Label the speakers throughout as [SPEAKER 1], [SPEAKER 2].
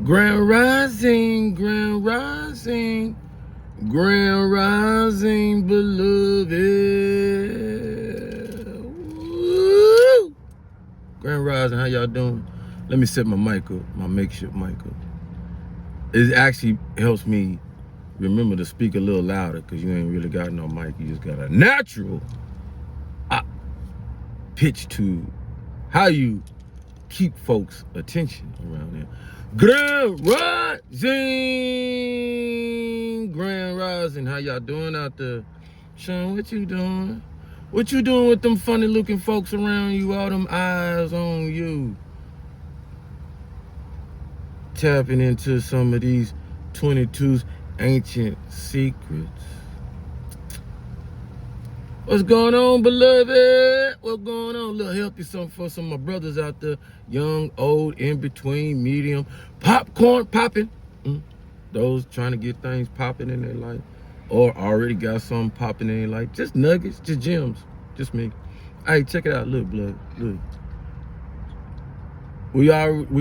[SPEAKER 1] Grand rising, grand rising, grand rising, beloved. Woo! Grand rising, how y'all doing? Let me set my mic up, my makeshift mic up. It actually helps me remember to speak a little louder because you ain't really got no mic. You just got a natural pitch to how you keep folks' attention around here. Grand rising, grand rising. How y'all doing out there? Sean, what you doing? What you doing with them funny looking folks around you? All them eyes on you. Tapping into some of these 22's ancient secrets. What's going on, beloved? What's going on? A little healthy something for some of my brothers out there. Young, old, in between, medium. Popcorn popping. Those trying to get things popping in their life. Or already got something popping in their life. Just nuggets, just gems. Just me. Hey, check it out. Look, blood. Look. We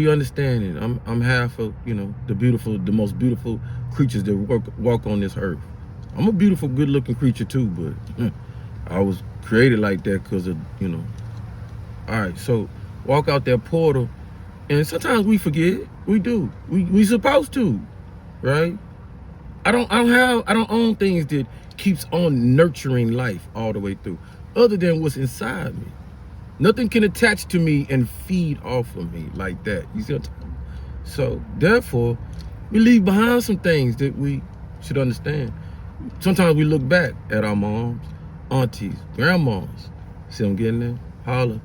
[SPEAKER 1] understand it. I'm half of, the most beautiful creatures that walk on this earth. I'm a beautiful, good looking creature too, but I was created like that because of, all right, so walk out that portal, and sometimes we forget. We do. We supposed to, right? I don't own things that keeps on nurturing life all the way through, other than what's inside me. Nothing can attach to me and feed off of me like that. You see what I'm talking about? So therefore, we leave behind some things that we should understand. Sometimes we look back at our moms, aunties, grandmas, see them getting there, holler,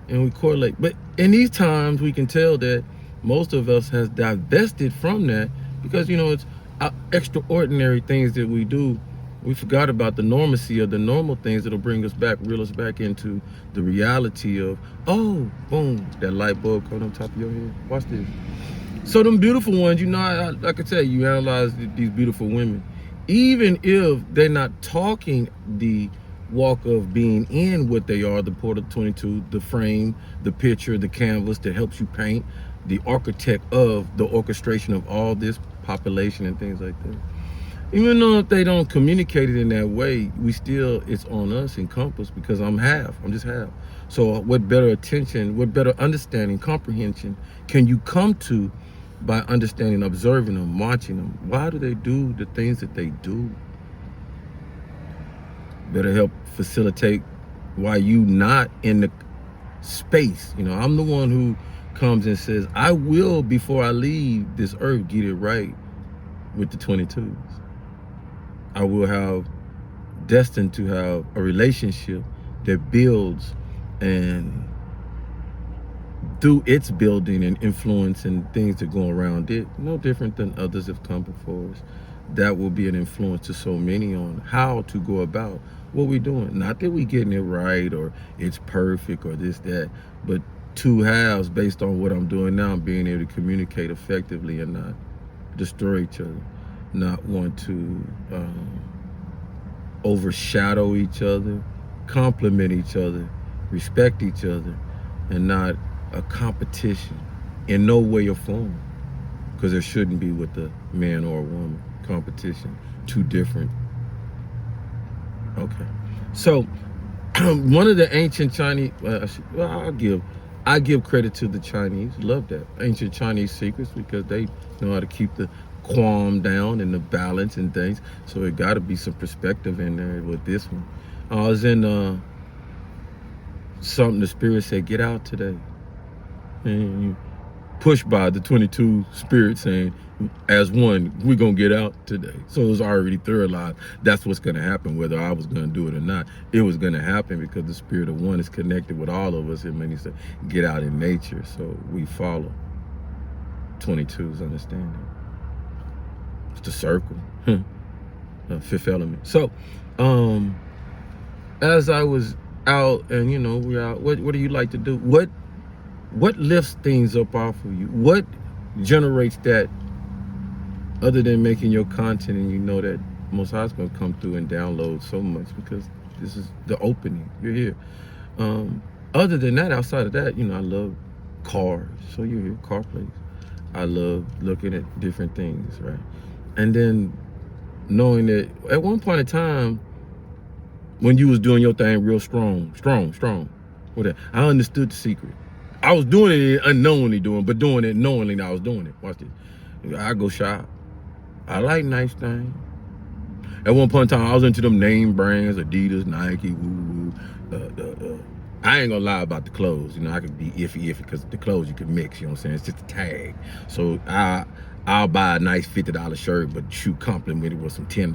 [SPEAKER 1] and we correlate. But in these times, we can tell that most of us has divested from that because, it's extraordinary things that we do. We forgot about the normacy of the normal things that'll bring us back, reel us back into the reality of, oh, boom, that light bulb coming on top of your head. Watch this. So them beautiful ones, like I tell you, analyze these beautiful women. Even if they're not talking the walk of being in what they are, the portal 22, the frame, the picture, the canvas that helps you paint, the architect of the orchestration of all this population and things like that. Even though if they don't communicate it in that way, it's on us in Compass because I'm just half. So what better attention, what better understanding, comprehension can you come to by understanding, observing them, watching them? Why do they do the things that they do? Better help facilitate why you not in the space. I'm the one who comes and says, I will, before I leave this earth, get it right with the 22s. I will have destined to have a relationship that builds, and through its building and influence and things that go around it, no different than others have come before us, that will be an influence to so many on how to go about what we're doing. Not that we getting it right or it's perfect or this, that, but two halves based on what I'm doing now, being able to communicate effectively and not destroy each other. Not want to overshadow each other, compliment each other, respect each other, and not a competition in no way or form, because there shouldn't be with a man or a woman. Competition, two different. Okay, so one of the ancient Chinese, I give credit to the Chinese. Love that ancient Chinese secrets because they know how to keep the qualm down and the balance and things. So it got to be some perspective in there with this one. I was in something the spirit said, get out today. And you pushed by the 22 spirit saying, as one, we're going to get out today. So it was already thoroughly. That's what's going to happen, whether I was going to do it or not. It was going to happen because the spirit of one is connected with all of us. It means to get out in nature. So we follow 22's understanding. It's the circle, fifth element. So, as I was out, and we're out. What do you like to do? What lifts things up off of you? What generates that, other than making your content, and that Most High's gonna come through and download so much because this is the opening. You're here. Other than that, outside of that, I love cars. So you're here, car place. I love looking at different things, right? And then knowing that at one point in time, when you was doing your thing real strong, with that, I understood the secret. I was doing it unknowingly but doing it knowingly that I was doing it. Watch this. I go shop. I like nice things. At one point in time, I was into them name brands, Adidas, Nike, woo. I ain't gonna lie about the clothes. You know, I could be iffy because the clothes you can mix. You know what I'm saying? It's just a tag. So I'll buy a nice $50 shirt, but shoot, compliment it with some $10,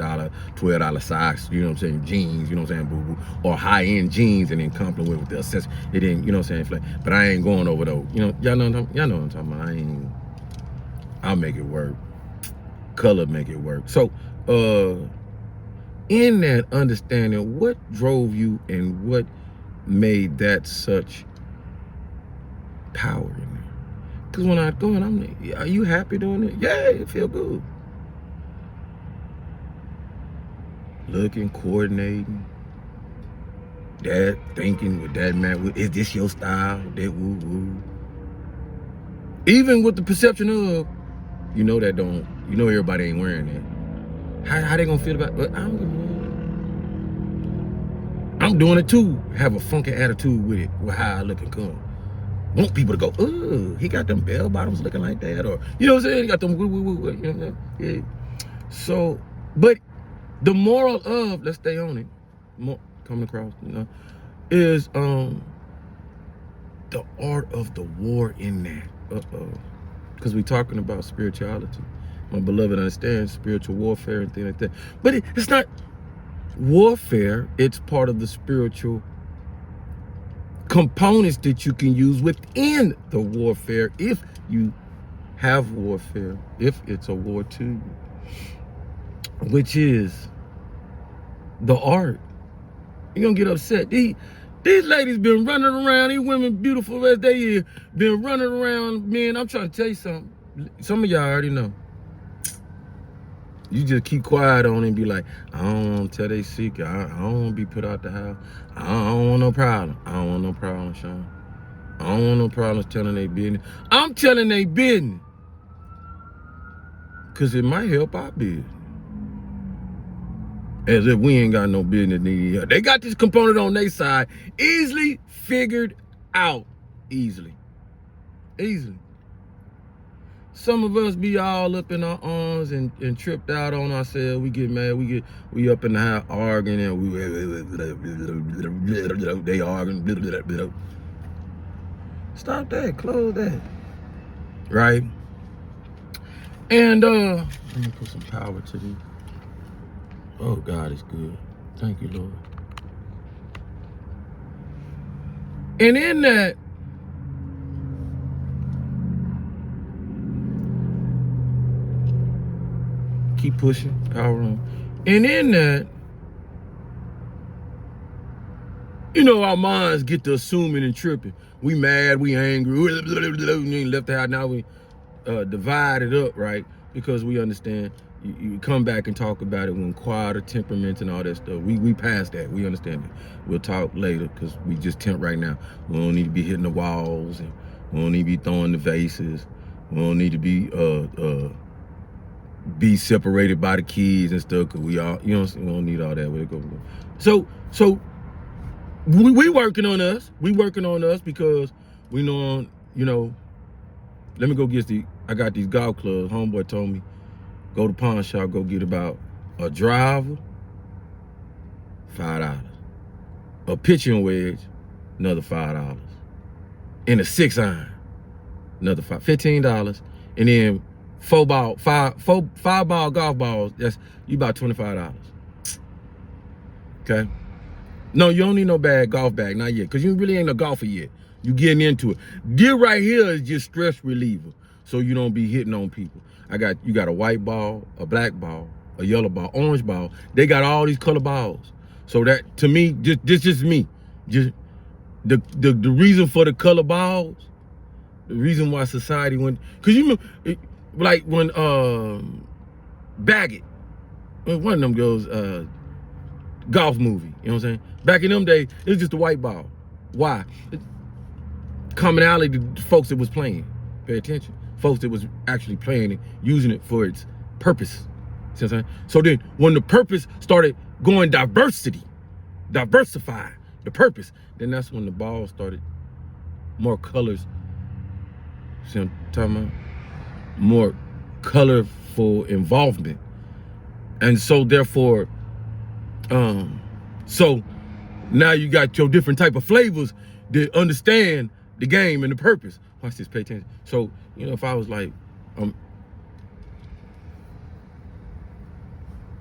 [SPEAKER 1] $12 socks. You know what I'm saying? Jeans. You know what I'm saying? Boo boo. Or high end jeans, and then compliment it with the accessory. It didn't. You know what I'm saying? But I ain't going over those. You know, y'all know what I'm talking about. I'll make it work. Color make it work. So, in that understanding, what drove you and what made that such power in there? Because when I go in, I'm like, are you happy doing it? Yeah, it feel good. Looking, coordinating, that thinking with that man, is this your style? That woo woo. Even with the perception of, everybody ain't wearing that. How they gonna feel about it? I'm doing it too. Have a funky attitude with it, with how I look and come. Want people to go, oh, he got them bell bottoms looking like that, or you know what I'm saying? He got them woo woo woo. You know, yeah. So, but the moral of, let's stay on it, coming across, is the art of the war in that. Because we're talking about spirituality. My beloved understands spiritual warfare and things like that. But it's not warfare. It's part of the spiritual components that you can use within the warfare if you have warfare, if it's a war to you, which is the art. You're going to get upset. These ladies been running around, these women beautiful as they is, been running around. Man, I'm trying to tell you something. Some of y'all already know. You just keep quiet on it and be like, I don't want to tell they secret. I don't want to be put out the house. I don't want no problem. I don't want no problem, Sean. I don't want no problems telling they business. I'm telling they business. Because it might help our business. As if we ain't got no business needing help. They got this component on their side, easily figured out. Easily. Some of us be all up in our arms and tripped out on ourselves. We get mad. We up in the house arguing and they arguing. Stop that. Close that. Right? And let me put some power to these. Oh, God is good. Thank you, Lord. And in that, keep pushing, power on. And in that, our minds get to assuming and tripping. We mad, we angry, we ain't left the house. Now we divide it up, right? Because we understand. You come back and talk about it when quieter temperaments and all that stuff. We passed that. We understand it. We'll talk later because we just temp right now. We don't need to be hitting the walls, and we don't need to be throwing the vases. We don't need to be separated by the kids and stuff, because we all, we don't need all that. So we working on us. We working on us because we know, let me go get I got these golf clubs. Homeboy told me, go to pawn shop, go get about a driver, $5. A pitching wedge, another $5. And a 6-iron, another $15. And then five ball golf balls, that's you about $25. Okay? No, you don't need no golf bag, not yet, because you really ain't a golfer yet. You getting into it. This right here is just stress reliever, so you don't be hitting on people. You got a white ball, a black ball, a yellow ball, orange ball. They got all these color balls. So that, to me, just me. Just the reason for the color balls, the reason why society went, because like when Baggett, one of them goes golf movie, you know what I'm saying? Back in them days, it was just a white ball. Why? Commonality to folks that was playing. Pay attention. folks that was actually playing it, using it for its purpose. See what I'm saying? So then when the purpose started going diversify the purpose, then that's when the ball started more colors. See what I'm talking about? More colorful involvement. And so therefore, so now you got your different type of flavors that understand the game and the purpose. Watch this, pay attention. So, you know, if I was like,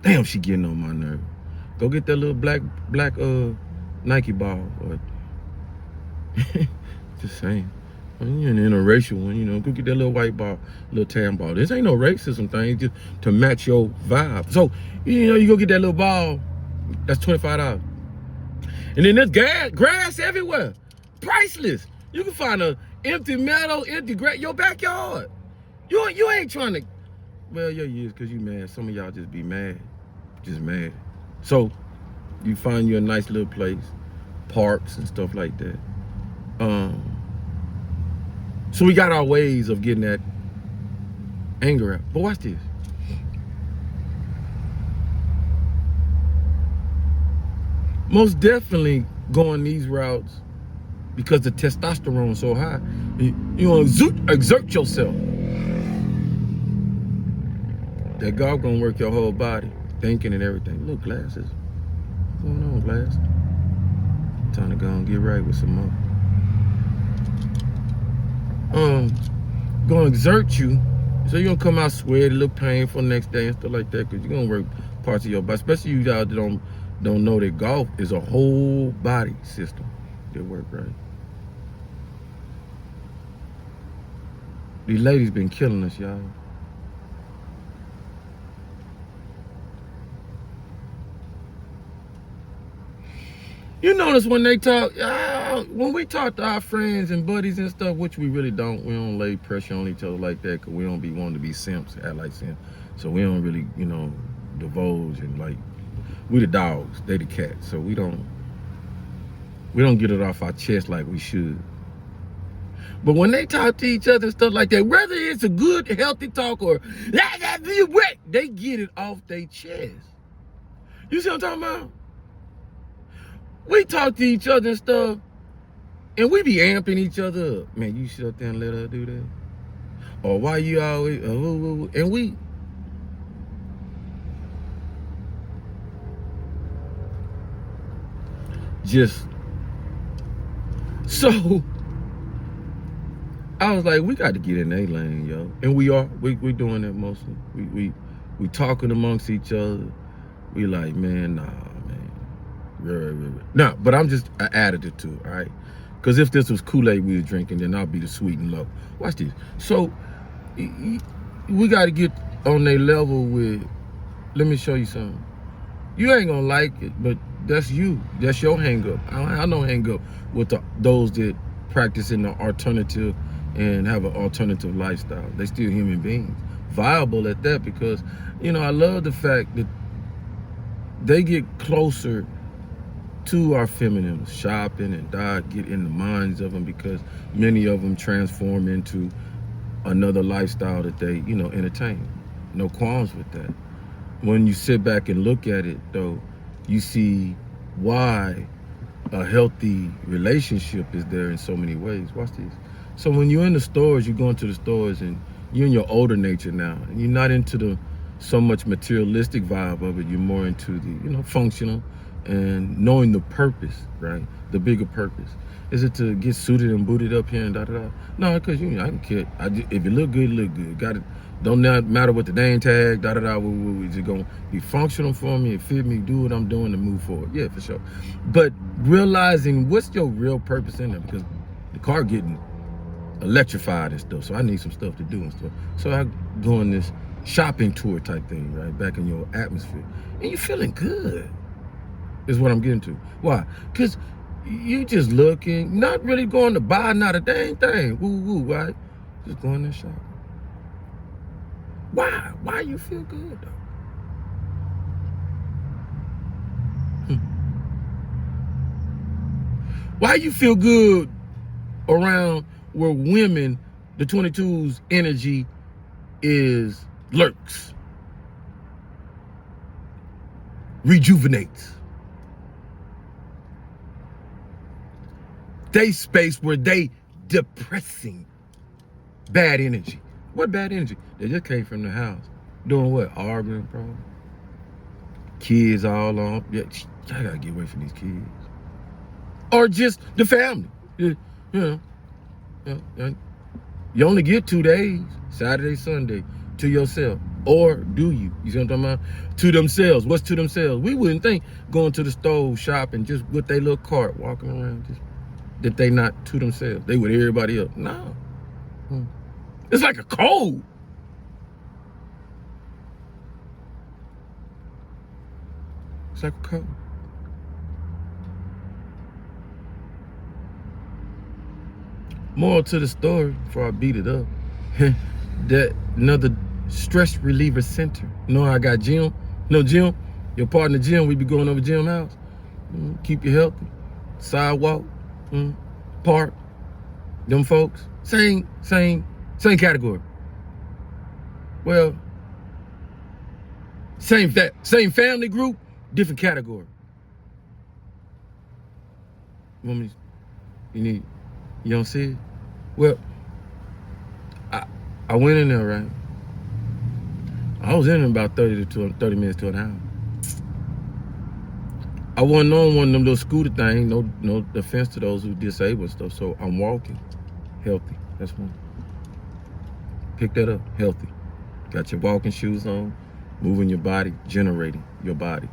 [SPEAKER 1] damn, she getting on my nerve. Go get that little black Nike ball. Or just saying. You're an interracial one, you know. Go get that little white ball, little tan ball. This ain't no racism thing, just to match your vibe. So, you know, you go get that little ball, that's $25. And then there's grass everywhere. Priceless. You can find a empty meadow, empty grass, your backyard. You ain't trying to, well, yeah, you is because you mad. Some of y'all just be mad. Just mad. So, you find you a nice little place, parks and stuff like that. So we got our ways of getting that anger out. But watch this. Most definitely going these routes because the testosterone's so high. You want to exert yourself. That golf gonna work your whole body, thinking and everything. Look, glasses. What's going on, glass? Time to go and get right with some more. Gonna exert you, so you're gonna come out sweaty, look painful next day and stuff like that, because you're gonna work parts of your body, especially you guys that don't know that golf is a whole body system that work right. These ladies been killing us, y'all. You notice when they talk, when we talk to our friends and buddies and stuff, which we really don't, we don't lay pressure on each other like that, because we don't be wanting to be simps, act like simps. So we don't really, you know, divulge and like, we the dogs, they the cats. So we don't get it off our chest like we should. But when they talk to each other and stuff like that, whether it's a good, healthy talk or they get it off their chest. You see what I'm talking about? We talk to each other and stuff, and we be amping each other up. Man, you sit up there and let her do that? Or why you always, and we, just, so, I was like, we got to get in their lane, yo. And we are, we doing that mostly. We talking amongst each other. We like, man, nah. No, but I'm just an additive to it, all right? Because if this was Kool-Aid we was drinking, then I'll be the sweet and low. Watch this. So, we got to get on their level with, let me show you something. You ain't going to like it, but that's you. That's your hang-up. I don't hang up with those that practice in the alternative and have an alternative lifestyle. They still human beings. Viable at that, because, you know, I love the fact that they get closer to our feminine, shopping and get in the minds of them, because many of them transform into another lifestyle that they, you know, entertain. No qualms with that. When you sit back and look at it, though, you see why a healthy relationship is there in so many ways. Watch this. So when you're in the stores, you go into the stores and you're in your older nature now, and you're not into the so much materialistic vibe of it. You're more into the, you know, functional and knowing the purpose, right? The bigger purpose. Is it to get suited and booted up here and da-da-da? No, because, you know, I don't care. If you look good, look good. Got it. Don't matter what the name tag, da-da-da, is it going to be functional for me, it fit me, do what I'm doing to move forward? Yeah, for sure. But realizing what's your real purpose in there, because the car getting electrified and stuff, so I need some stuff to do and stuff. So I go on this shopping tour type thing, right? Back in your atmosphere. And you're feeling good. Is what I'm getting to. Why? Because you just looking, not really going to buy not a dang thing. Woo, right? Just going to shop. Why? Why you feel good, though? Why you feel good around where women The 22's energy is lurks, rejuvenates. They space where they depressing bad energy. What bad energy? They just came from the house. Doing what? Arguing, probably. Kids all on. Yeah, I gotta get away from these kids. Or just the family. You know, you only get 2 days, Saturday, Sunday, to yourself. Or do you? You see what I'm talking about? To themselves. What's to themselves? We wouldn't think going to the store, shopping, just with their little cart, walking around, just that they not to themselves. They with everybody else. No. It's like a code. It's like a code. Moral to the story, before I beat it up, that another stress reliever center. You know, I got Jim. No, Jim, your partner Jim, we be going over Jim's house. Keep you healthy. Sidewalk, park, them folks. Same category. Well, same family group, different category. You don't see it? Well, I went in there, right? I was in there about 30 minutes to an hour. I wasn't on one of them little scooter things, no offense to those who disabled stuff, so I'm walking, healthy, that's one. Pick that up, healthy. Got your walking shoes on, moving your body, generating your body.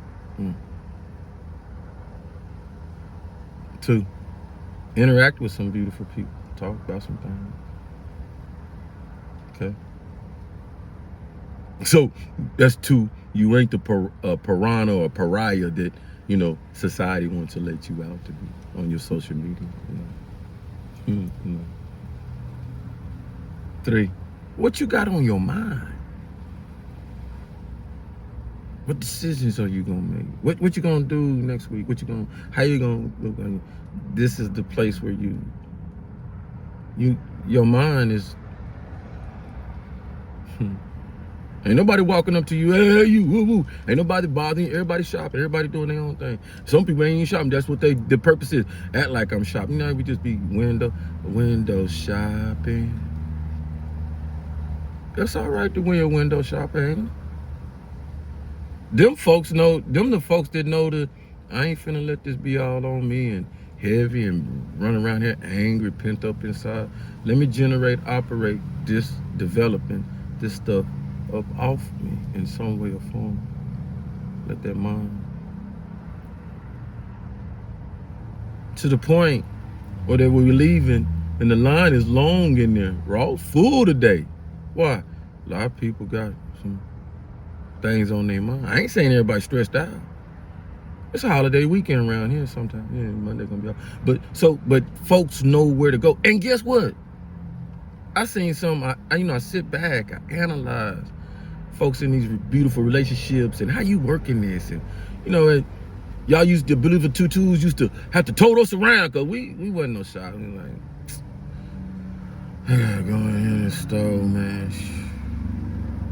[SPEAKER 1] 2, interact with some beautiful people, talk about some things. Okay. So that's 2. You ain't the piranha or pariah that, you know, society wants to let you out to be on your social media. You know. 3, what you got on your mind? What decisions are you gonna make? What you gonna do next week? How you gonna? This is the place where your mind is. Ain't nobody walking up to you, hey, you, woo, woo. Ain't nobody bothering you. Everybody shopping. Everybody doing their own thing. Some people ain't even shopping. That's what the purpose is. Act like I'm shopping. You know, we just be window shopping. That's all right to window shopping, ain't it? Them folks know, the folks that know that I ain't finna let this be all on me and heavy and run around here angry, pent up inside. Let me operate this, developing this stuff up off me in some way or form. Let that mind. To the point where they were leaving and the line is long in there. We're all full today. Why? A lot of people got some things on their mind. I ain't saying everybody stressed out. It's a holiday weekend around here sometime. Yeah, Monday gonna be off. But folks know where to go. And guess what? I seen some, I sit back, I analyze folks in these beautiful relationships and how you working this. And, you know, y'all used to believe the 22s used to have to tote us around because we wasn't no shopping. Like, I gotta go in the store, man.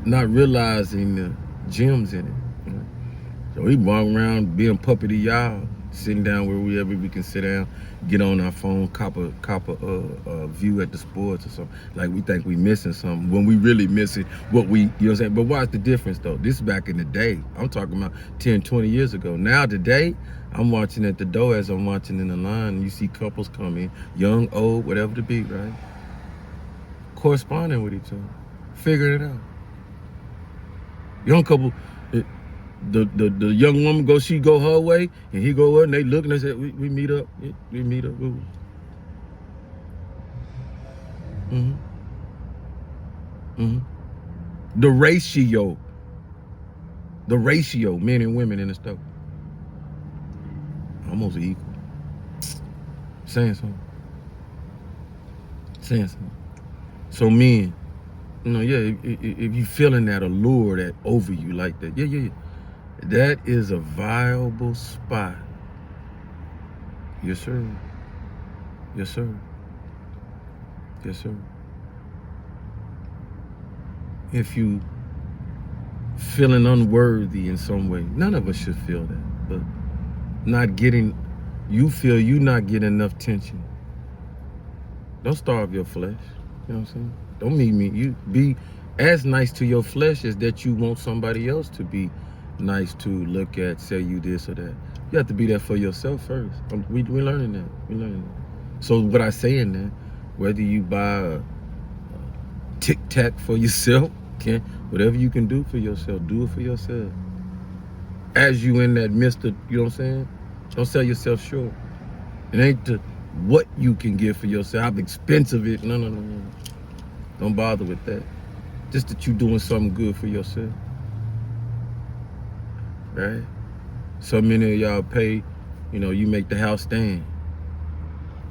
[SPEAKER 1] Not realizing the gems in it. You know? So we walk around being puppet to y'all, sitting down wherever we can sit down, get on our phone, cop a view at the sports or something. Like we think we missing something when we really missing what we, you know what I'm saying? But watch the difference though. This is back in the day. I'm talking about 10, 20 years ago. Now today, I'm watching at the door as I'm watching in the line. And you see couples come in, young, old, whatever the beat, right? Corresponding with each other, figuring it out. Young couple, the young woman she go her way, and he go her, and they look and they say, we meet up, we meet up. The ratio, men and women in the store, almost equal. Saying something. So men, you know, yeah, if you feeling that allure that over you like that, yeah. That is a viable spot. Yes, sir. Yes, sir. Yes, sir. if you feeling unworthy in some way. None of us should feel that, but you feel you not getting enough attention. Don't starve your flesh. You know what I'm saying? Don't meet me. You be as nice to your flesh as that you want somebody else to be nice to, look at, say you this or that. You have to be that for yourself first. We're learning that. We're learning that. So what I say in that, whether you buy a Tic Tac for yourself, whatever you can do for yourself, do it for yourself. As you in that midst of, you know what I'm saying? Don't sell yourself short. It ain't what you can give for yourself, how expensive it. No. Don't bother with that. Just that you doing something good for yourself. Right? So many of y'all pay, you make the house stand.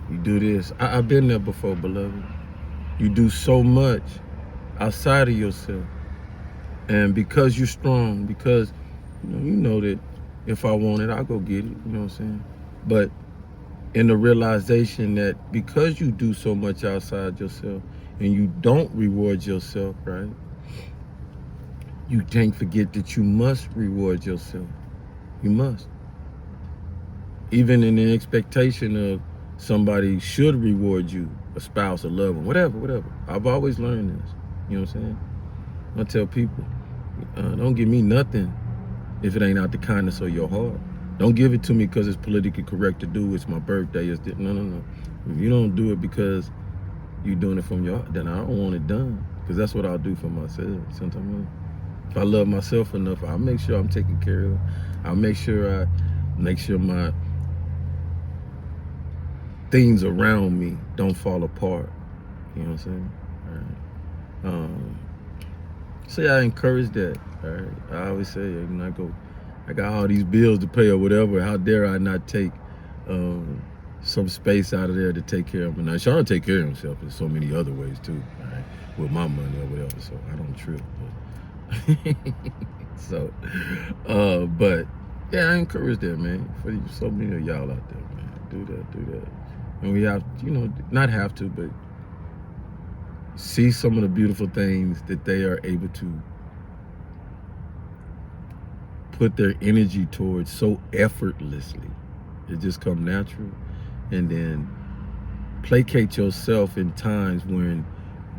[SPEAKER 1] You do this. I've been there before, beloved. You do so much outside of yourself. And because you're strong, because you know that if I want it, I'll go get it. You know what I'm saying? But in the realization that because you do so much outside yourself and you don't reward yourself, right? You can't forget that you must reward yourself. You must. Even in the expectation of somebody should reward you, a spouse, a loved one, whatever. I've always learned this. You know what I'm saying? I tell people, don't give me nothing if it ain't out the kindness of your heart. Don't give it to me because it's politically correct to do. It's my birthday. No. If you don't do it because you're doing it from your heart, then I don't want it done. Because that's what I'll do for myself. Sometimes if I love myself enough, I'll make sure I'm taken care of. I'll make sure my things around me don't fall apart. You know what I'm saying? All right. So I encourage that. All right. I always say, I got all these bills to pay or whatever. How dare I not take some space out of there to take care of him? Now, Sean take care of himself in so many other ways too, all right, with my money or whatever. So I don't trip. But yeah, I encourage that, man. For so many of y'all out there, man, do that. And we have, not have to, but see some of the beautiful things that they are able to put their energy towards so effortlessly. It just come natural. And then placate yourself in times when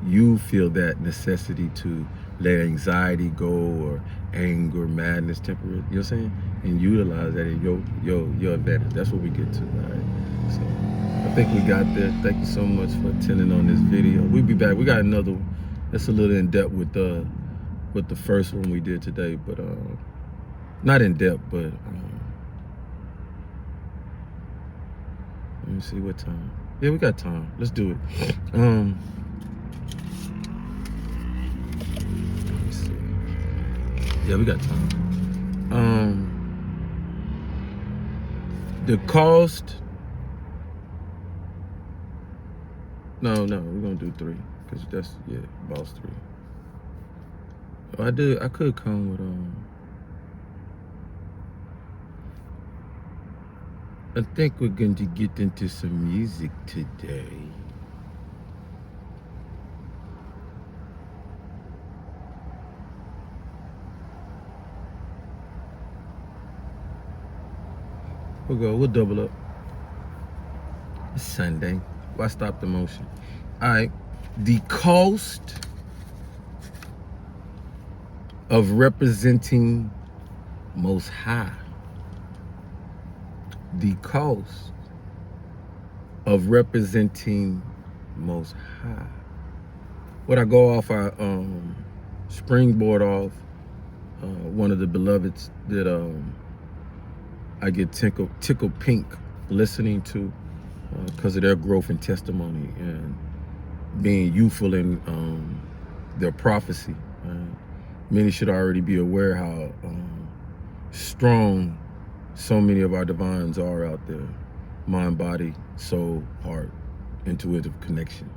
[SPEAKER 1] you feel that necessity to let anxiety go or anger, madness, temporary, you know what I'm saying? And utilize that in your advantage. That's what we get to, all right? So I think we got there. Thank you so much for attending on this video. We'll be back. We got another one that's a little in depth with the first one we did today, but not in depth, but let me see what time. Yeah, we got time. Let's do it. Let me see. Yeah, we got time. The cost. No, we're gonna do 3 because that's boss 3. I could come with I think we're going to get into some music today. We'll double up. It's Sunday. Why stop the motion? All right. The cost of representing Most High. The cost of representing Most High. What I go off, I springboard off one of the beloveds that I get tickle pink listening to because of their growth and testimony and being youthful in their prophecy. Many should already be aware how strong so many of our divines are out there. Mind, body, soul, heart, intuitive connection.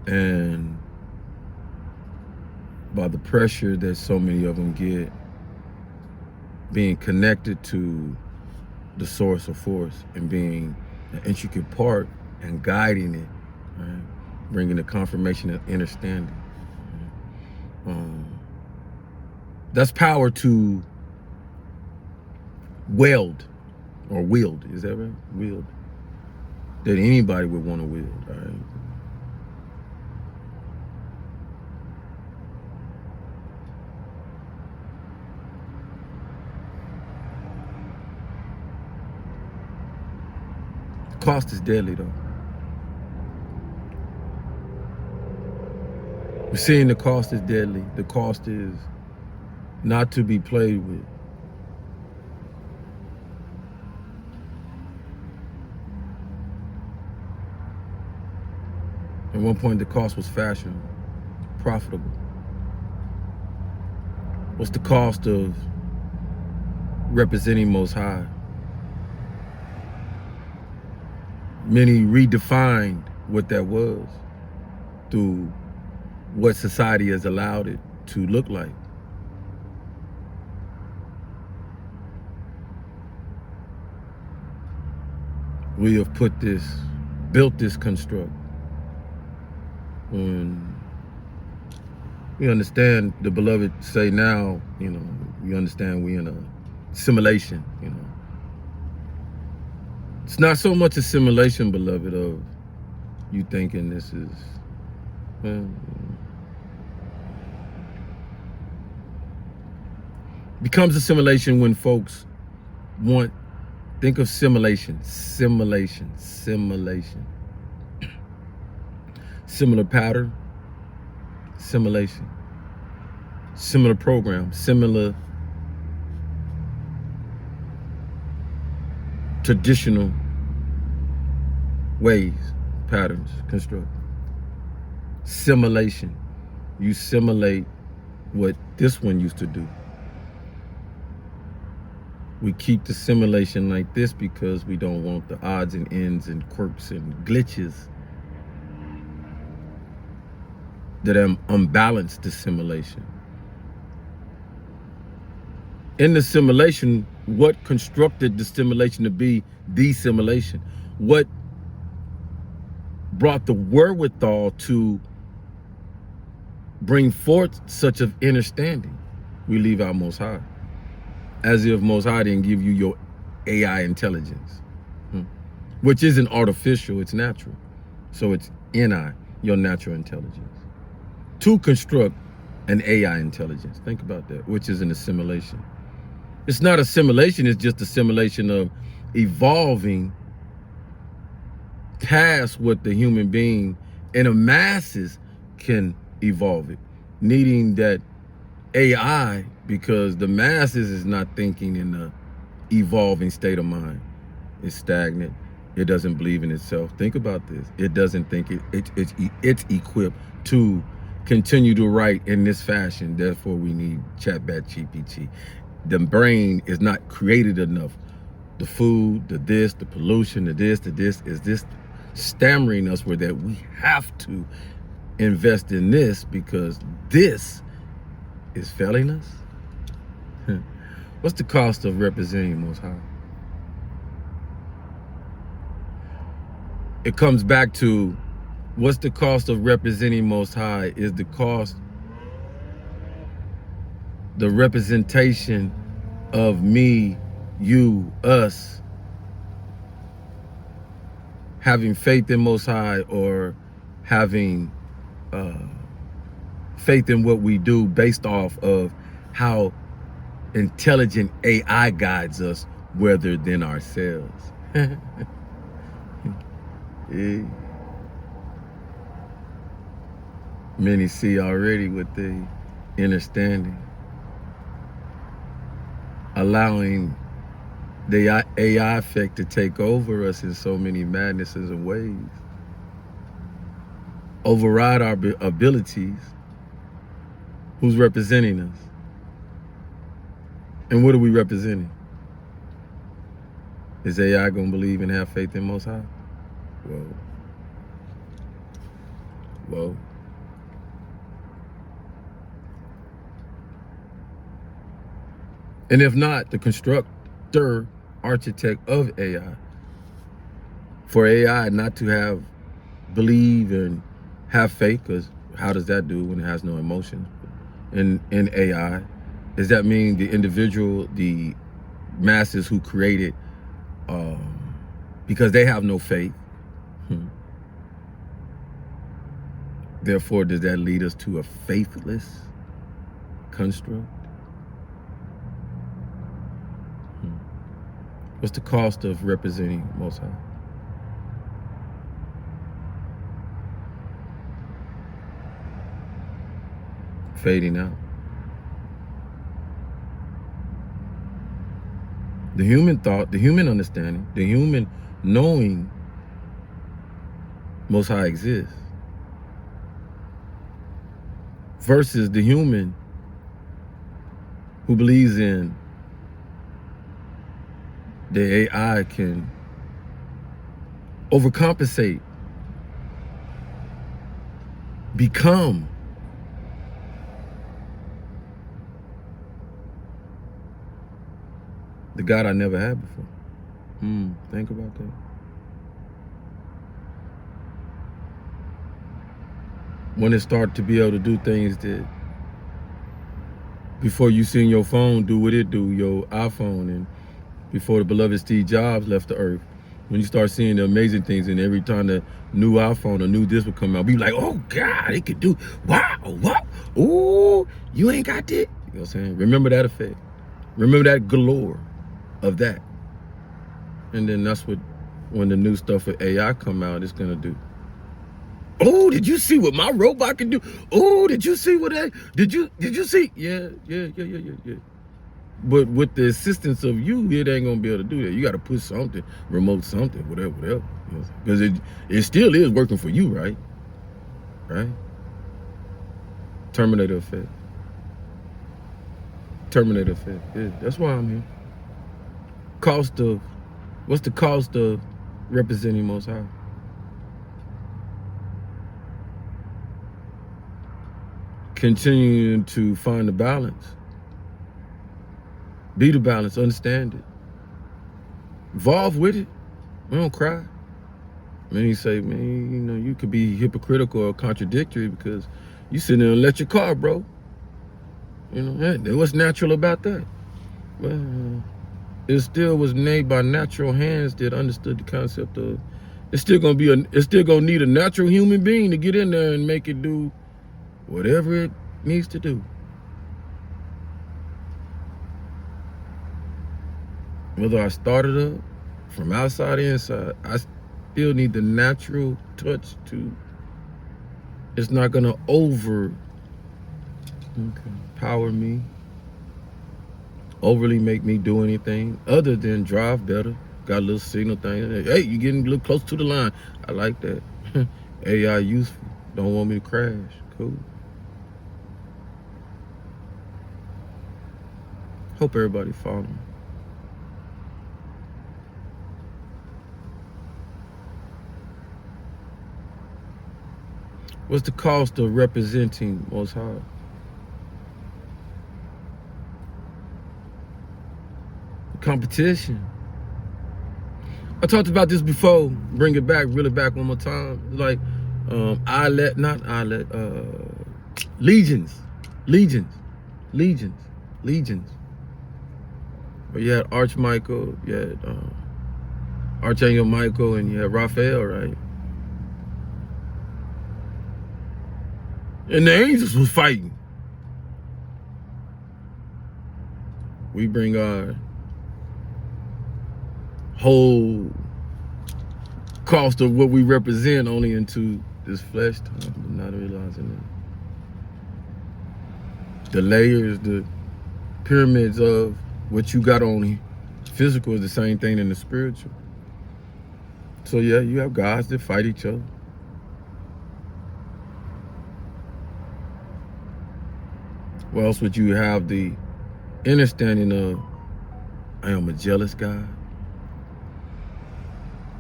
[SPEAKER 1] And by the pressure that so many of them get, being connected to the source of force and being an intricate part and guiding it, right? Bringing the confirmation and understanding. That's power to wield, or wield, is that right? Wield. That anybody would want to wield, all right? The cost is deadly, though. We're seeing the cost is deadly. The cost is not to be played with. At one point, the cost was fashion, profitable. What's the cost of representing Most High? Many redefined what that was through what society has allowed it to look like. We have built this construct. When we understand, the beloved say now, we understand we in a simulation, It's not so much a simulation, beloved, of you thinking this is, becomes a simulation when folks think of simulation. Similar pattern, simulation. Similar program, similar traditional ways, patterns, construct. Simulation. You simulate what this one used to do. We keep the simulation like this because we don't want the odds and ends and quirks and glitches that unbalance the simulation. In the simulation, what constructed the simulation to be the simulation? What brought the wherewithal to bring forth such of understanding? We leave out Most High. As if Most High didn't give you your AI intelligence, which isn't artificial, it's natural. So it's NI, your natural intelligence, to construct an AI intelligence. Think about that, which is an assimilation. It's not a simulation, it's just a simulation of evolving past what the human being and the masses can evolve it, needing that AI, because the masses is not thinking in the evolving state of mind. It's stagnant. It doesn't believe in itself. Think about this. It doesn't think it's equipped to continue to write in this fashion. Therefore, we need ChatGPT. The brain is not created enough. The food, the this, the pollution, the this is this stammering us where that we have to invest in this because this is failing us. What's the cost of representing Most High? It comes back to what's the cost of representing Most High? Is the cost the representation of me, you, us, having faith in Most High, or having faith in what we do based off of how intelligent AI guides us rather than ourselves. Yeah. Many see already with the understanding, allowing the AI effect to take over us in so many madnesses and ways, override our abilities. Who's representing us? And what are we representing? Is AI gonna believe and have faith in Most High? Whoa. And if not, the constructor, architect of AI, for AI not to believe and have faith, because how does that do when it has no emotion in AI? Does that mean the individual, the masses who created, because they have no faith? Therefore, does that lead us to a faithless construct? What's the cost of representing Most High? Fading out. The human thought, the human understanding, the human knowing Most High exists, versus the human who believes in the AI can overcompensate, become the God I never had before. Think about that. When it started to be able to do things that before you seen your phone do what it do, your iPhone, and before the beloved Steve Jobs left the earth, when you start seeing the amazing things, and every time the new iPhone or new this would come out, be like, oh God, it could do, wow, wow, ooh, you ain't got that. You know what I'm saying? Remember that effect. Remember that galore of that. And then that's what, when the new stuff with AI come out, it's gonna do. Oh, did you see what my robot can do? Oh, did you see what that? Did you see? Yeah. But with the assistance of you, it ain't gonna be able to do that. You gotta push something, remote something, whatever. Because it still is working for you, right? Right? Terminator effect. Terminator effect. Yeah, that's why I'm here. What's the cost of representing Most High? Continuing to find the balance. Be the balance, understand it. Evolve with it. We don't cry. Many say, man, you know, you could be hypocritical or contradictory because you sitting in an electric car, bro. You know, what's natural about that? Well, it still was made by natural hands that understood the concept of it's still gonna need a natural human being to get in there and make it do whatever it needs to do. Whether I started up from outside to inside, I still need the natural touch to. It's not gonna power me, overly make me do anything other than drive better. Got a little signal thing. Hey, you getting a little close to the line. I like that. AI useful. Don't want me to crash. Cool. Hope everybody following. What's the cost of representing Most High? Competition. I talked about this before. Bring it back, reel it back one more time. Like, legions. But you had Archmichael, you had Archangel Michael, and you had Raphael, right? And the angels was fighting. We bring our whole cost of what we represent only into this flesh time, but not realizing it. The layers, the pyramids of what you got on physical is the same thing in the spiritual. So yeah, you have gods that fight each other. Where else would you have the understanding of, I am a jealous God?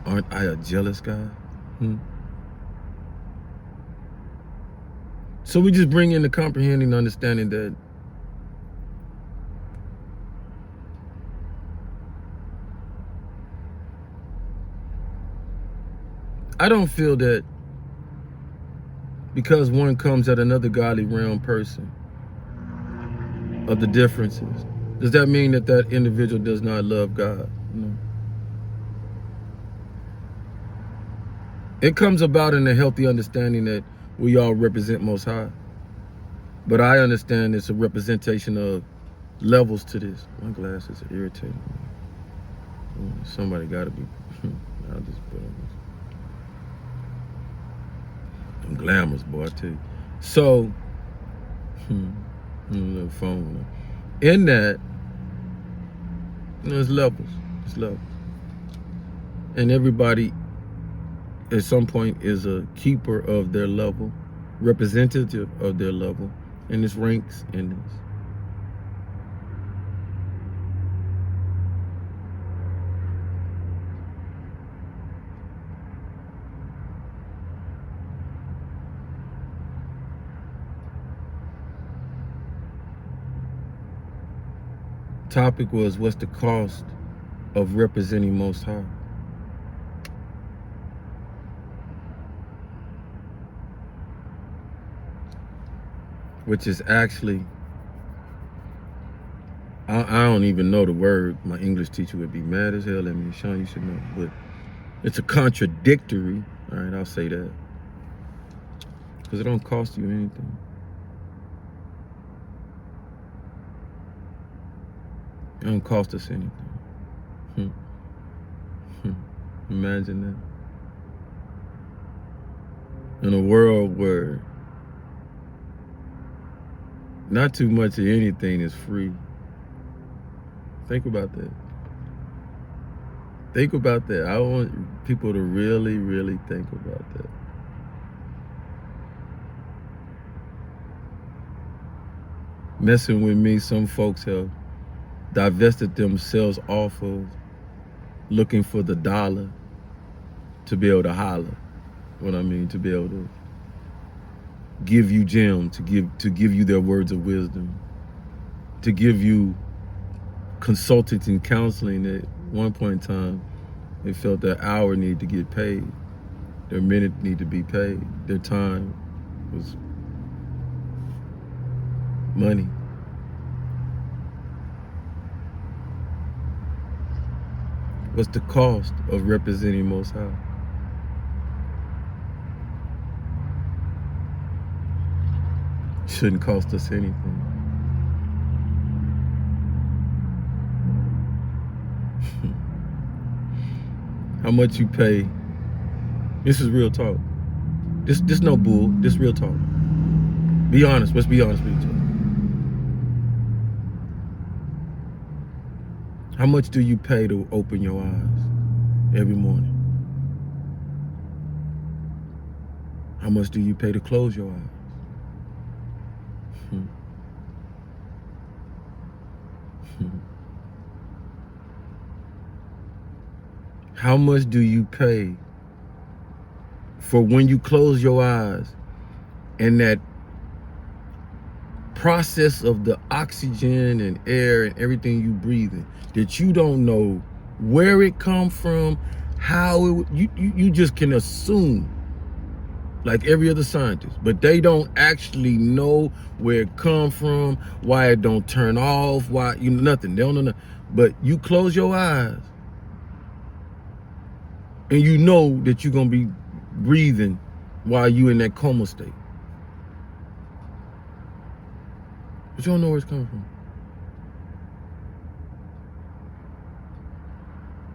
[SPEAKER 1] Aren't I a jealous God? So we just bring in the comprehending understanding that I don't feel that because one comes at another godly realm person, of the differences. Does that mean that that individual does not love God? No. It comes about in a healthy understanding that we all represent Most High. But I understand it's a representation of levels to this. My glasses are irritating me. Somebody got to be. I'll just put on this. I'm glamorous, boy, I tell you. So, little phone. In that, there's levels. It's levels. And everybody at some point is a keeper of their level, representative of their level, and it's ranks in this. Topic was, what's the cost of representing Most High? Which is actually, I don't even know the word. My English teacher would be mad as hell at me. Sean, you should know. But it's a contradictory, all right, I'll say that. Because it don't cost you anything. It don't cost us anything. Imagine that. In a world where not too much of anything is free. Think about that. Think about that. I want people to really, really think about that. Messing with me, some folks have divested themselves off of looking for the dollar to be able to holler. What I mean, to be able to give you gems, to give you their words of wisdom, to give you consulting and counseling. At one point in time, they felt their hour needed to get paid, their minute need to be paid, their time was money. What's the cost of representing Most High? Shouldn't cost us anything. How much you pay? This is real talk. This no bull. This real talk. Be honest. Let's be honest with each other. How much do you pay to open your eyes every morning? How much do you pay to close your eyes? How much do you pay for when you close your eyes and that process of the oxygen and air and everything you breathe in, that you don't know where it come from, how it, you just can assume like every other scientist, but they don't actually know where it come from, why it don't turn off, why, nothing. They don't know nothing. But you close your eyes and you know that you're gonna be breathing while you in that coma state. But you don't know where it's coming from.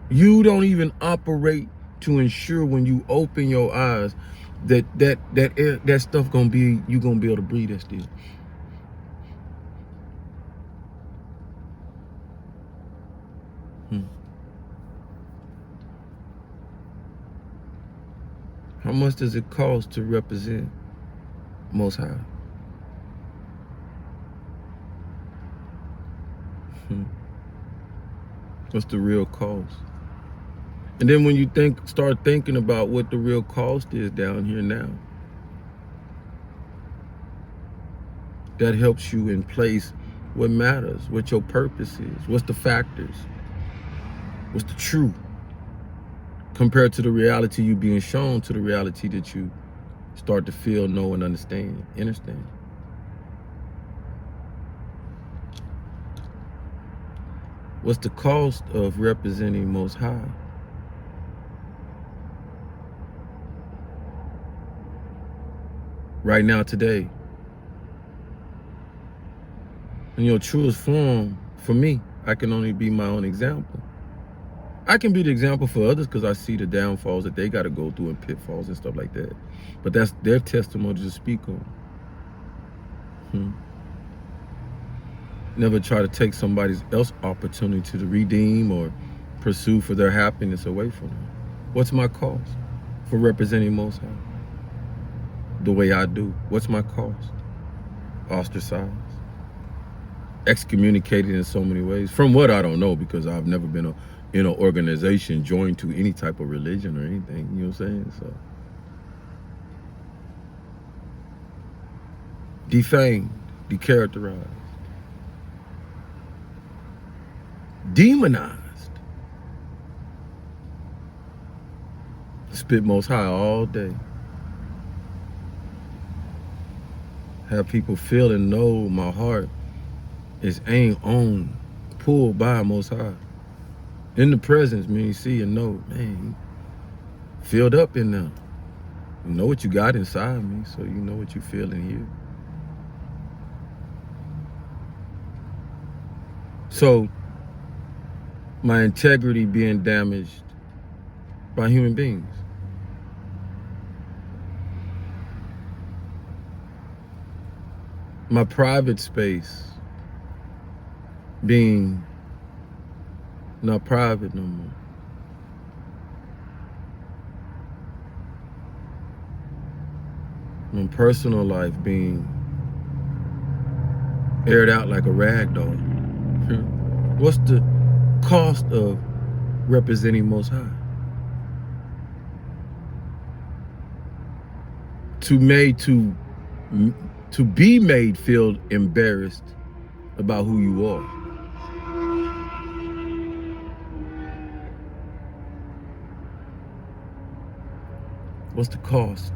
[SPEAKER 1] You don't even operate to ensure when you open your eyes that air, that stuff gonna be, you gonna be able to breathe that still. How much does it cost to represent Most High? What's the real cost? And then when you start thinking about what the real cost is down here now, that helps you in place what matters, what your purpose is, what's the factors, what's the truth, compared to the reality you being shown, to the reality that you start to feel, know, and understand. What's the cost of representing Most High? Right now, today. In your truest form, for me, I can only be my own example. I can be the example for others because I see the downfalls that they got to go through and pitfalls and stuff like that. But that's their testimony to speak on. Never try to take somebody else's opportunity to redeem or pursue for their happiness away from them. What's my cost for representing Most High the way I do? What's my cost? Ostracized, excommunicated in so many ways. From what, I don't know, because I've never been in an organization joined to any type of religion or anything. You know what I'm saying? So defamed, decharacterized, demonized. Spit Most High all day. Have people feel and know my heart is aimed on, pulled by Most High. In the presence, man, you see and know, man, filled up in them. You know what you got inside me, so you know what you feel in here. So, my integrity being damaged by human beings. My private space being not private no more. My personal life being aired out like a rag doll. What's the cost of representing Most High? To be made feel embarrassed about who you are. What's the cost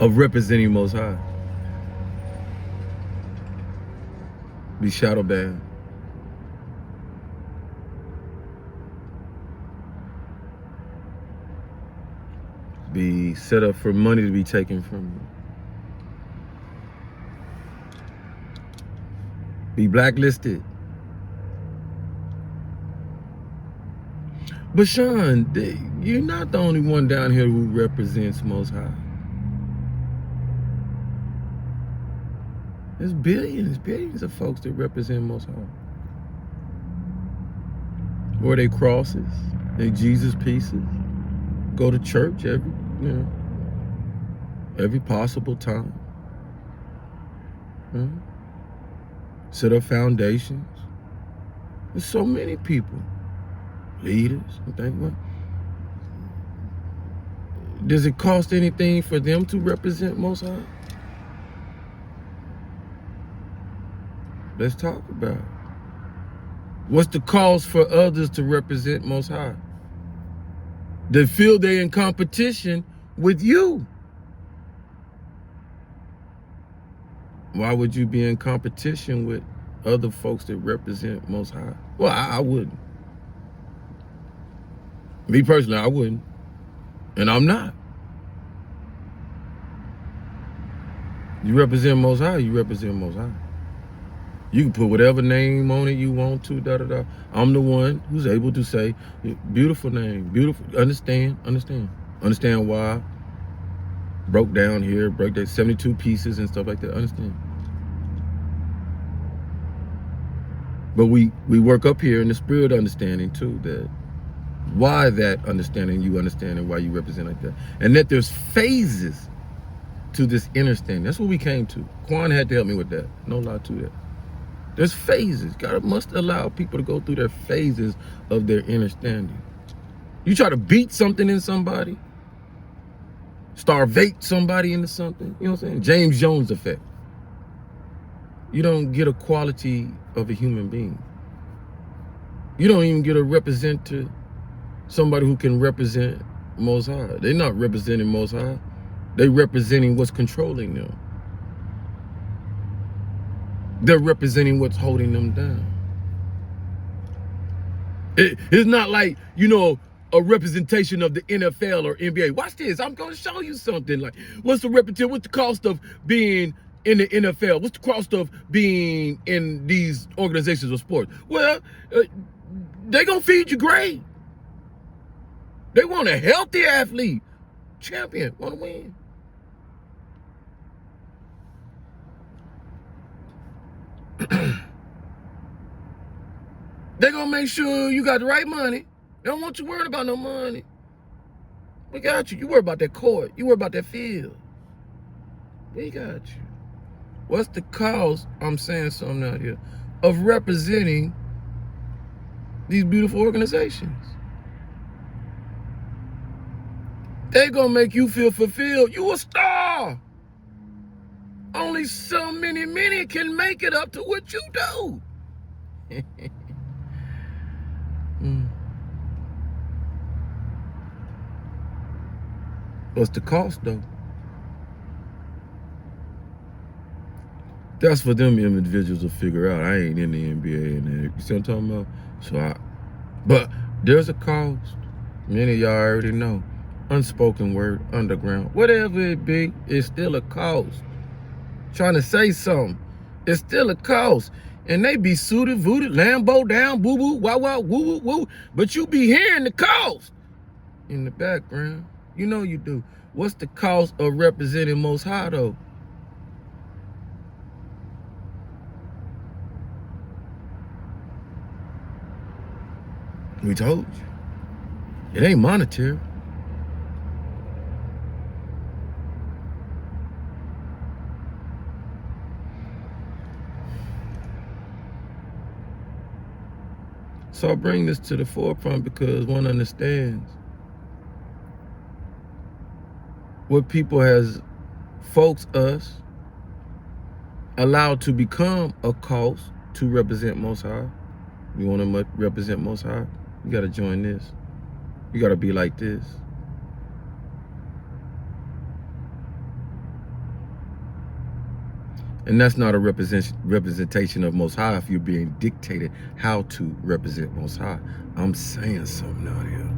[SPEAKER 1] of representing Most High? Be shadow banned. Be set up for money to be taken from you. Be blacklisted. But Sean, you're not the only one down here who represents Most High. There's billions of folks that represent Most High. Wear they crosses, they Jesus pieces, go to church every possible time. Set up foundations. There's so many people, leaders. I think, what? Does it cost anything for them to represent Most High? Let's talk about it. What's the cost for others to represent Most High? They feel they're in competition with you. Why would you be in competition with other folks that represent Most High? Well, I wouldn't. Me personally, I wouldn't. And I'm not. You represent Most High, you represent Most High. You can put whatever name on it you want to, da-da-da. I'm the one who's able to say, beautiful name, beautiful, understand why. Broke down here, broke down 72 pieces and stuff like that, understand. But we work up here in the spirit understanding too, that why that understanding, you understanding why you represent like that. And that there's phases to this understanding. That's what we came to. Quan had to help me with that. No lie to that. There's phases. God must allow people to go through their phases of their understanding. You try to beat something in somebody, starvate somebody into something, you know what I'm saying? James Jones effect. You don't get a quality of a human being. You don't even get a representative, somebody who can represent Most High. They're not representing Most High. They're representing what's controlling them. They're representing what's holding them down. It's not like, you know, a representation of the NFL or NBA. Watch this. I'm going to show you something. Like, what's the cost of being in the NFL? What's the cost of being in these organizations of sports? Well, they're going to feed you great. They want a healthy athlete. Champion. Want to win. They're going to make sure you got the right money. They don't want you worried about no money. We got you. You worry about that court. You worry about that field. We got you. What's the cause, I'm saying something out here, of representing these beautiful organizations? They're going to make you feel fulfilled. You a star. Only so many can make it up to what you do. What's the cost, though? That's for them individuals to figure out. I ain't in the NBA and you see what I'm talking about? But there's a cost. Many of y'all already know. Unspoken word, underground, whatever it be, it's still a cost. Trying to say something, it's still a cost. And they be suited, vooted, Lambo down, boo boo, wow wow, woo woo woo. But you be hearing the cost in the background. You know you do. What's the cost of representing Most High, though? We told you. It ain't monetary. So I bring this to the forefront because one understands what people us, allowed to become a cost to represent Most High. You want to represent Most High? You got to join this. You got to be like this. And that's not a representation of Most High if you're being dictated how to represent Most High. I'm saying something out here.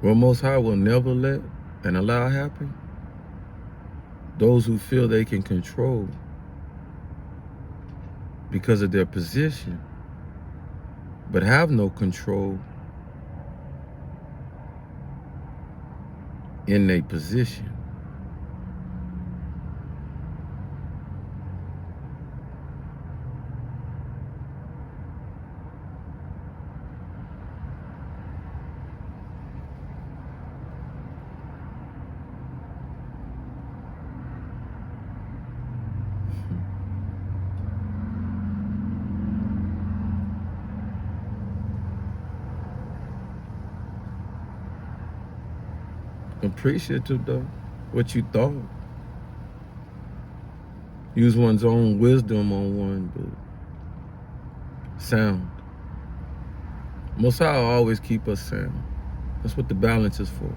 [SPEAKER 1] What Most High will never let and allow happen? Those who feel they can control because of their position, but have no control in their position. Appreciative though, what you thought. Use one's own wisdom on one, but sound. Most High will always keep us sound. That's what the balance is for.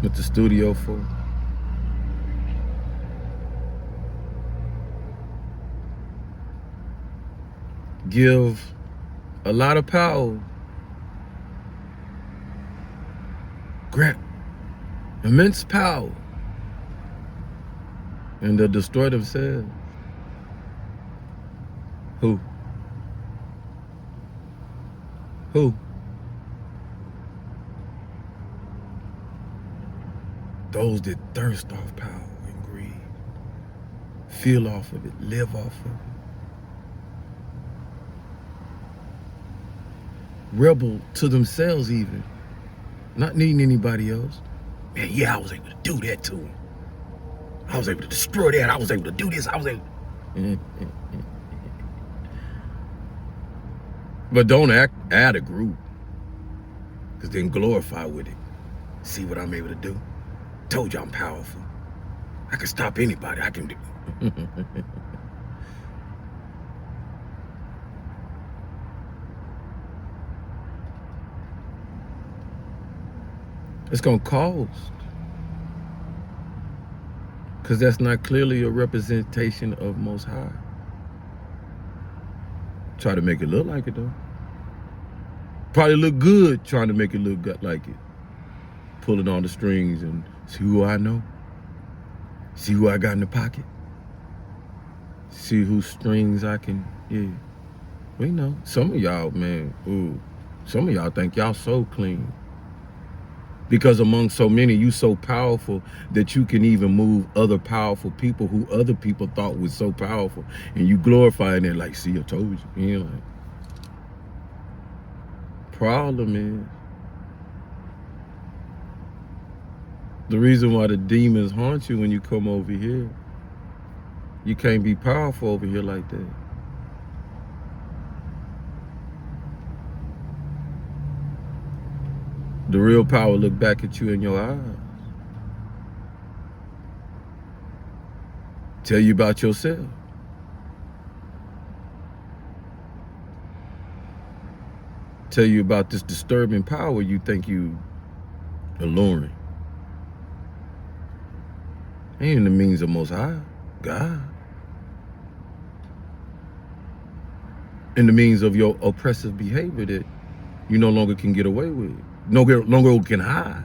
[SPEAKER 1] What the studio for. Give a lot of power. Grant immense power, and they'll destroy themselves. Who? Those that thirst off power and greed, feel off of it, live off of it. Rebel to themselves even, not needing anybody else. Man, yeah, I was able to do that to him. I was able to destroy that. I was able to do this. I was able. But don't add a group, because then glorify with it. See what I'm able to do? Told you I'm powerful. I can stop anybody. I can do. It's going to cost. Because that's not clearly a representation of Most High. Try to make it look like it, though. Probably look good trying to make it look good like it. Pulling on the strings and see who I know. See who I got in the pocket. See whose strings I can, yeah. We know. Some of y'all, man, some of y'all think y'all so clean. Because among so many, you so powerful that you can even move other powerful people who other people thought was so powerful. And you glorifying it like, see, I told you. You know, like, problem is, the reason why the demons haunt you when you come over here, you can't be powerful over here like that. The real power look back at you in your eyes. Tell you about yourself. Tell you about this disturbing power you think you alluring. Ain't in the means of Most High, God. In the means of your oppressive behavior that you no longer can get away with. No longer can hide.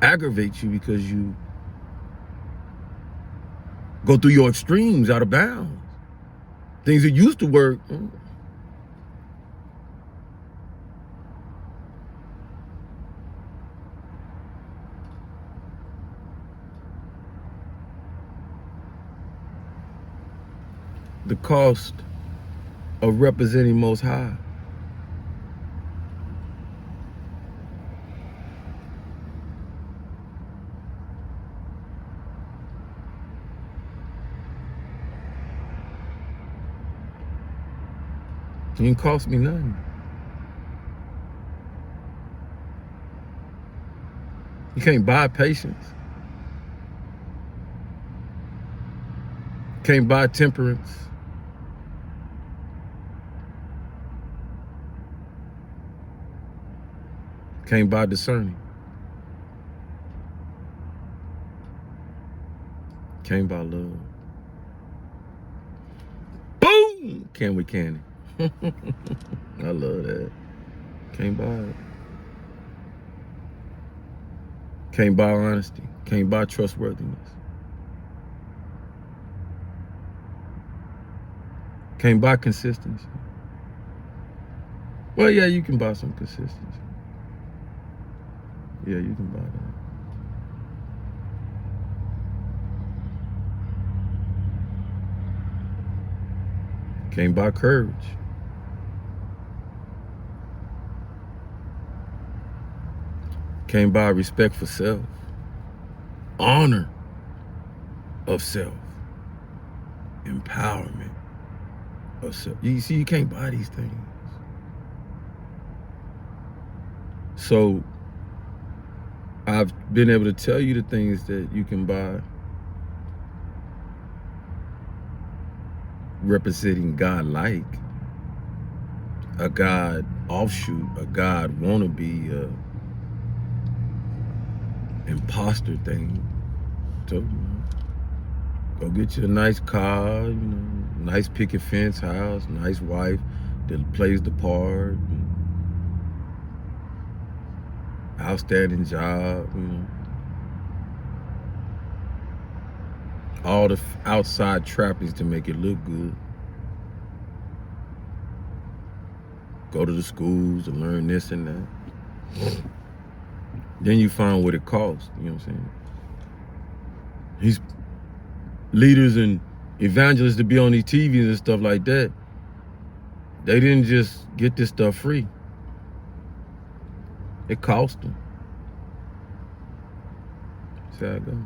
[SPEAKER 1] Aggravates you because you go through your extremes out of bounds. Things that used to work. The cost of representing Most High. It didn't cost me nothing. You can't buy patience. Can't buy temperance. Can't buy discerning. Can't buy love. Boom! Can we candy? I love that. Can't buy it. Can't buy honesty. Can't buy trustworthiness. Can't buy consistency. Well, yeah, you can buy some consistency. Yeah, you can buy that. Can't buy courage. Can't buy respect for self. Honor of self. Empowerment of self. You see, you can't buy these things. So I've been able to tell you the things that you can buy representing God-like, a God offshoot, a God wannabe, imposter thing. So, go get you a nice car, nice picket fence house, nice wife that plays the part, outstanding job, all the outside trappings to make it look good. Go to the schools and learn this and that. Then you find what it costs, you know what I'm saying? These leaders and evangelists to be on these TVs and stuff like that, they didn't just get this stuff free. It cost them. See how it go?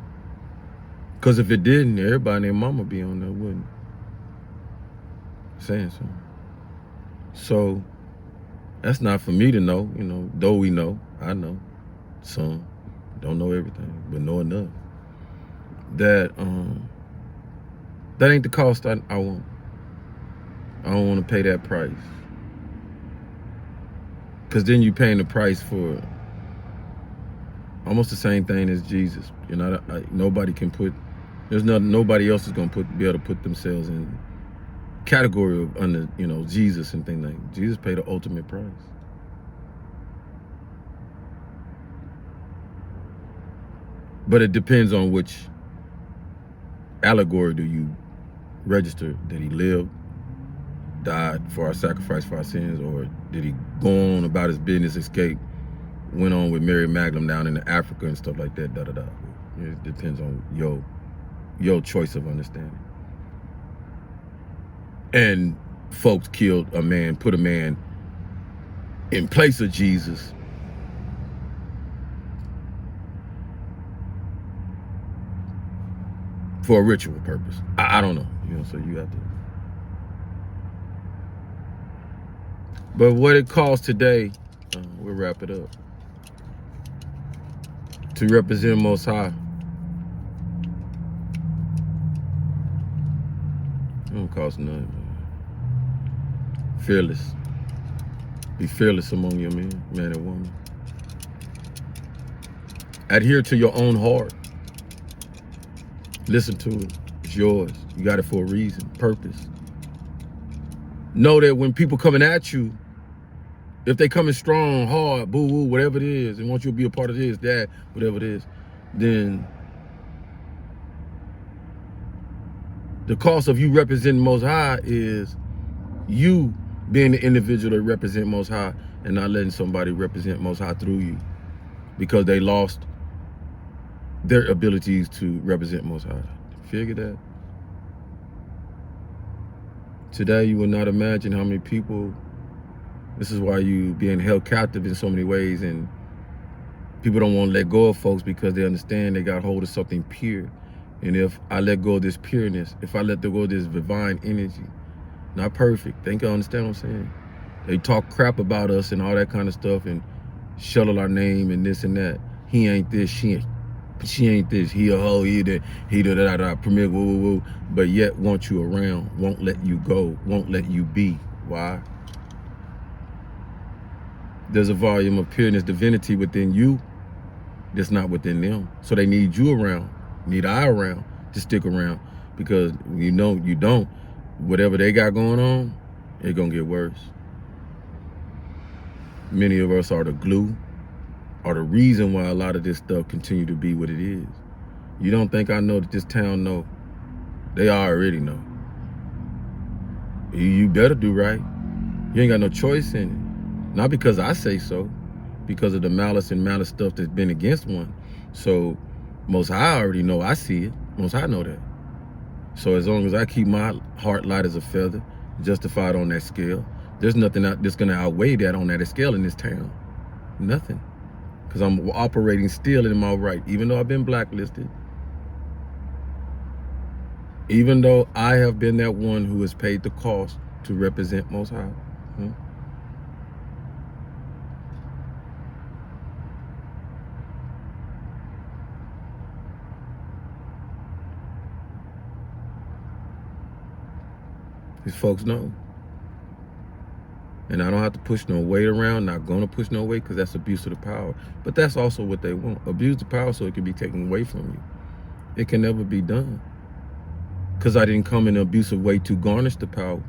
[SPEAKER 1] Because if it didn't, everybody and their mama be on there, wouldn't it? Saying something. So that's not for me to know, though we know, I know some, don't know everything, but know enough. That ain't the cost I want. I don't want to pay that price. Because then you're paying the price for almost the same thing as Jesus. You know, nobody can put, there's nothing, nobody else is going to be able to put themselves in category of under, you know, Jesus and things like that. Jesus paid the ultimate price. But it depends on which allegory do you register. Did he live, died for our sacrifice for our sins, or did he go on about his business, escape, went on with Mary Magdalene down in Africa and stuff like that, da-da-da. It depends on your choice of understanding. And folks killed a man, put a man in place of Jesus for a ritual purpose. I don't know, you know, so you have to. But what it costs today, we'll wrap it up, to represent Most High, it don't cost nothing, man. Fearless. Be fearless among your men, man and woman. Adhere to your own heart. Listen to it. It's yours. You got it for a reason, purpose. Know that when people coming at you, if they coming strong, hard, boo-woo, whatever it is, and want you to be a part of this, that, whatever it is, then the cost of you representing Most High is you being the individual that represent Most High and not letting somebody represent Most High through you because they lost their abilities to represent Most High. Figure that. Today, you would not imagine how many people, this is why you being held captive in so many ways, and people don't want to let go of folks because they understand they got hold of something pure. And if I let go of this pureness, if I let go of this divine energy, not perfect, think you understand what I'm saying? They talk crap about us and all that kind of stuff and shuttle our name and this and that. He ain't this, she ain't this, he a hoe, he da permit, woo, woo, woo, but yet want you around, won't let you go, won't let you be. Why? There's a volume of pureness, divinity within you that's not within them. So they need you around, need I around to stick around, because you know you don't, whatever they got going on, it's gonna get worse. Many of us are the glue, are the reason why a lot of this stuff continue to be what it is. You don't think I know that this town know? They already know. You better do right. You ain't got no choice in it. Not because I say so, because of the malice and malice stuff that's been against one. So Most High already know, I see it. Most High know that. So as long as I keep my heart light as a feather, justified on that scale, there's nothing that's gonna outweigh that on that scale in this town. Nothing. Because I'm operating still in my right, even though I've been blacklisted. Even though I have been that one who has paid the cost to represent Most High. These folks know. And I don't have to push no weight around, not gonna push no weight, because that's abuse of the power. But that's also what they want. Abuse the power so it can be taken away from you. It can never be done. Because I didn't come in an abusive way to garnish the power.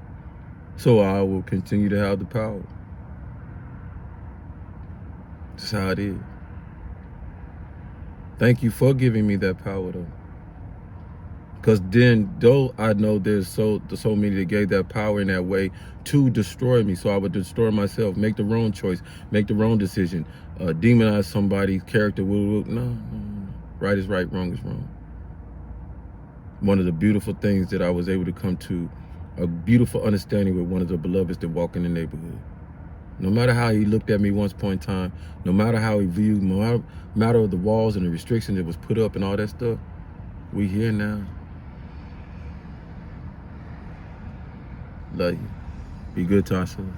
[SPEAKER 1] So I will continue to have the power. That's how it is. Thank you for giving me that power though. Because then, though I know there's so many that gave that power in that way to destroy me, so I would destroy myself, make the wrong choice, make the wrong decision, demonize somebody's character. No. Right is right, wrong is wrong. One of the beautiful things that I was able to come to, a beautiful understanding with one of the beloveds that walk in the neighborhood. No matter how he looked at me once upon a time, no matter how he viewed, no matter of the walls and the restrictions that was put up and all that stuff, we here now. Love you. Be good to ourselves.